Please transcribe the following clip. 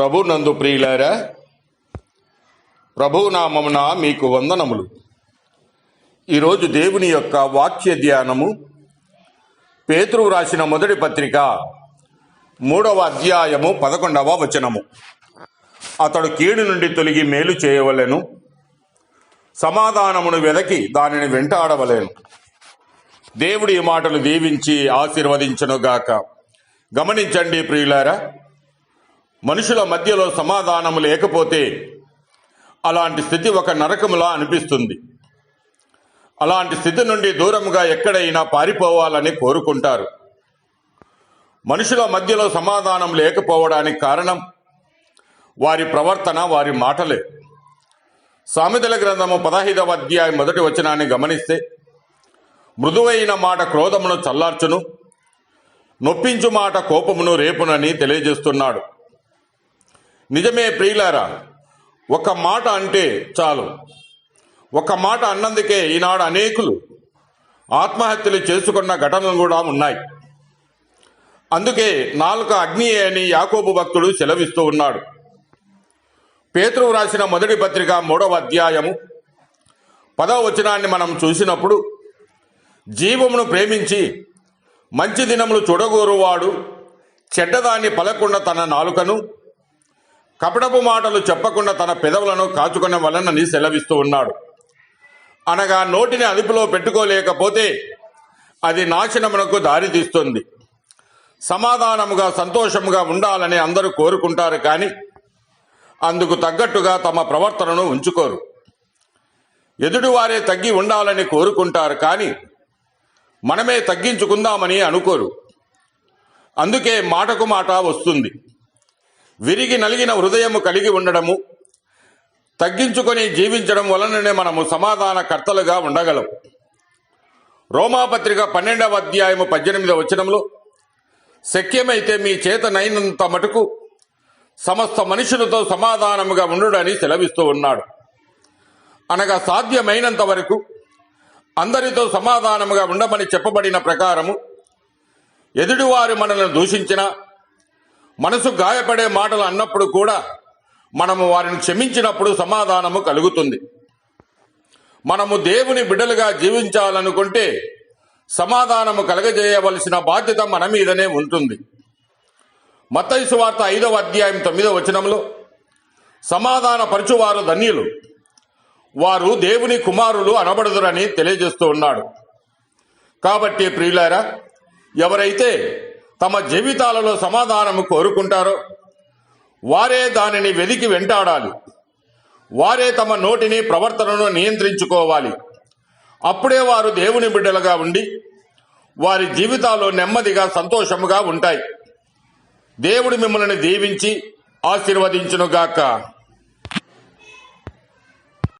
ప్రభు నందు ప్రియులారా, ప్రభు నామమున మీకు వందనములు. ఈరోజు దేవుని యొక్క వాక్య ధ్యానము పేతురు రాసిన మొదటి పత్రిక 3వ అధ్యాయము 11వ వచనము. అతడు కీడు నుండి తొలగి మేలు చేయవలెను, సమాధానమును వెదకి దానిని వెంటాడవలేను. దేవుడి ఈ మాటలు దీవించి ఆశీర్వదించునుగాక. గమనించండి ప్రియులారా, మనుషుల మధ్యలో సమాధానము లేకపోతే అలాంటి స్థితి ఒక నరకములా అనిపిస్తుంది. అలాంటి స్థితి నుండి దూరముగా ఎక్కడైనా పారిపోవాలని కోరుకుంటారు. మనుషుల మధ్యలో సమాధానం లేకపోవడానికి కారణం వారి ప్రవర్తన, వారి మాటలే. సామెతల గ్రంథము 15వ అధ్యాయం 1వ వచనాన్ని గమనిస్తే, మృదువైన మాట క్రోధమును చల్లార్చును, నొప్పించు మాట కోపమును రేపునని తెలియజేస్తున్నాడు. నిజమే ప్రియులారా, ఒక మాట అంటే చాలు. ఒక మాట అన్నందుకే ఈనాడు అనేకులు ఆత్మహత్యలు చేసుకున్న ఘటనలు కూడా ఉన్నాయి. అందుకే నాలుక అగ్ని అని యాకోబు భక్తుడు సెలవిస్తూ ఉన్నాడు. పేతురు రాసిన మొదటి పత్రిక 3వ అధ్యాయము 10వ వచనాన్ని మనం చూసినప్పుడు, జీవమును ప్రేమించి మంచి దినములు చూడగోరువాడు చెడ్డదాన్ని పలకుండా తన నాలుకను, కపటపు మాటలు చెప్పకుండా తన పెదవులను కాచుకునే వలనని సెలవిస్తూ ఉన్నాడు. అనగా నోటిని అదుపులో పెట్టుకోలేకపోతే అది నాశనమునకు దారితీస్తుంది. సమాధానముగా సంతోషముగా ఉండాలని అందరూ కోరుకుంటారు, కానీ అందుకు తగ్గట్టుగా తమ ప్రవర్తనను ఉంచుకోరు. ఎదుటివారే తగ్గి ఉండాలని కోరుకుంటారు, కానీ మనమే తగ్గించుకుందామని అనుకోరు. అందుకే మాటకు మాట వస్తుంది. విరిగి నలిగిన హృదయము కలిగి ఉండడము, తగ్గించుకొని జీవించడం వలననే మనము సమాధాన కర్తలుగా ఉండగలం. రోమాపత్రిక 12వ అధ్యాయము 18వ వచనంలో, శక్యమైతే మీ చేతనైనంత మటుకు సమస్త మనుషులతో సమాధానముగా ఉండుడని సెలవిస్తూ ఉన్నాడు. అనగా సాధ్యమైనంత వరకు అందరితో సమాధానముగా ఉండమని చెప్పబడిన ప్రకారము ఎదుటివారు మనల్ని దూషించినా, మనసు గాయపడే మాటలు అన్నప్పుడు కూడా మనము వారిని క్షమించినప్పుడు సమాధానము కలుగుతుంది. మనము దేవుని బిడ్డలుగా జీవించాలనుకుంటే సమాధానము కలగజేయవలసిన బాధ్యత మన మీదనే ఉంటుంది. మత్తయి సువార్త 5వ అధ్యాయం 9వ వచనంలో, సమాధాన పరచువారు ధన్యులు, వారు దేవుని కుమారులు అనబడుదురని తెలియజేస్తూ ఉన్నాడు. కాబట్టి ప్రియులారా, ఎవరైతే తమ జీవితాలలో సమాధానము కోరుకుంటారో వారే దానిని వెదికి వెంటాడాలి. వారే తమ నోటిని, ప్రవర్తనను నియంత్రించుకోవాలి. అప్పుడే వారు దేవుని బిడ్డలుగా ఉండి వారి జీవితాల్లో నెమ్మదిగా, సంతోషముగా ఉంటాయి. దేవుడు మిమ్మల్ని దీవించి ఆశీర్వదించునుగాక.